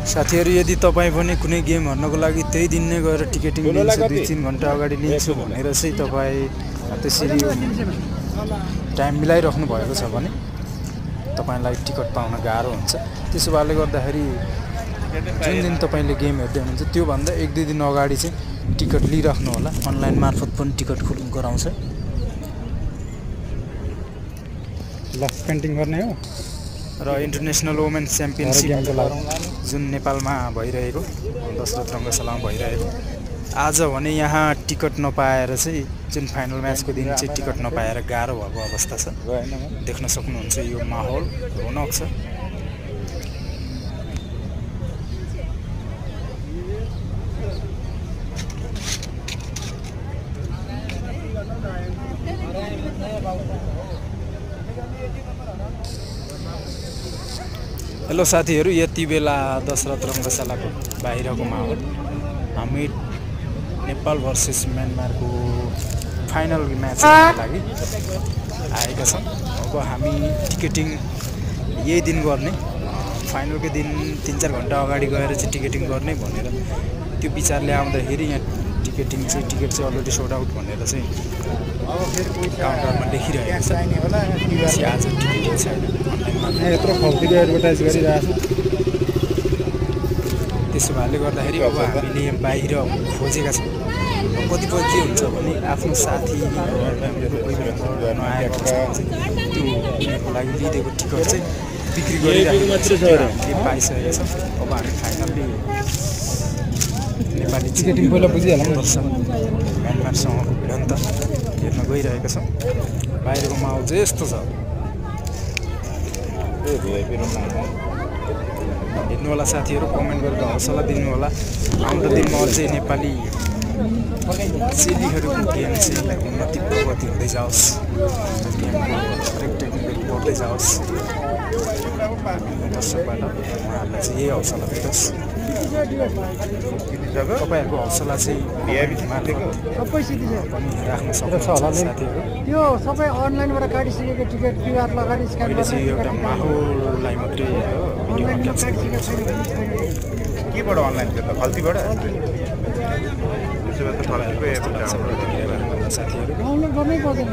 साथीहरु यदि तपाई पनि कुनै गेम हेर्नको लागि त्यही दिन नै गएर टिकटिङ लिन्छ 2-3 घण्टा अगाडि लिन्छु भनेर चाहिँ तपाई त्यसरी टाइम मिलाइराख्नु भएको छ भने तपाईलाई टिकट पाउन गाह्रो हुन्छ। त्यसो भएले गर्दाखेरि जुन दिन तपाईले गेम हेर्दै हुनुहुन्छ त्यो भन्दा 1-2 दिन अगाडि चाहिँ टिकट लिइराख्नु होला। अनलाइन मार्फत पनि टिकट गराउँछ। ल पेन्टिङ गर्ने हो र इन्टरनेशनल वुमेन्स च्याम्पियनशिप जुन नेपालमा भइरहेको दशरथ रङ्गशालामा भइरहेको आज भने यहाँ टिकट नपाएर चाहिँ जुन फाइनल म्याचको दिन चाहिँ टिकट नपाएर गाह्रो भएको अवस्था छ। देख्न सक्नुहुन्छ यो माहौल रौनक छ। हेलो साथीहरु, यति बेला दशरथ रङ्गशालाको बाहिरको माहौल हामी नेपाल भर्सेस म्यानमारको फाइनल म्याचको लागि आएका छौं। अब हामी टिकटिङ यही दिन गर्ने, फाइनलको दिन 3-4 घण्टा अगाडि गएर चाहिँ टिकटिङ गर्ने भनेर त्यो विचारले आउँदाखेरि यहाँ टिकट चाहिँ अलरेडी सोल्ड आउट भनेर चाहिँ काउन्टरमा लेखिरहेको छ। आज टिकटिङ छैन, यत्रो फल्तीको एडभर्टाइज गरिरहेको छ। त्यसो भएले गर्दाखेरि अब हामीले बाहिर खोजेका छौँ। कतिपय के हुन्छ भने आफ्नो साथी नआएको छ त्यो उनीहरूको लागि लिएको टिकट चाहिँ बिक्री गरिरहेको पाइसकेको छ। अब हामी फाइनल्ली नेपाली टिकटिङ पहिला बुझिहालौँ म्यानमारसँगको भिडन्त हेर्न गइरहेका छौँ। बाहिरको माहौल चाहिँ यस्तो छ, हेर्नु होला साथीहरु, कमेन्ट गरेर हौसला दिनु होला। आउँदो दिनमा अझै नेपाली चेलीहरुको गेम चाहिँ उन्नति प्रगति हुँदै जाओस्, हरेक टेक्निकल बढ्दै जाओस्। दर्शकबाट उहाँहरूलाई चाहिँ यही हौसला दिनुहोस्। तपाईहरुको हौसला चाहिँ राख्न सक्नुहुन्छ साथीहरु। त्यो सबै अनलाइनबाट काटिसकेको टिकट क्युआर लगाएर स्क्यान गरेर चाहिँ एउटा माहौललाई मात्रै केबाट अनलाइन त्यो त खल्तीबाट त्यसो भए त खल्तीको एप साथीहरु डाउनलोड गर्नै पर्दैन।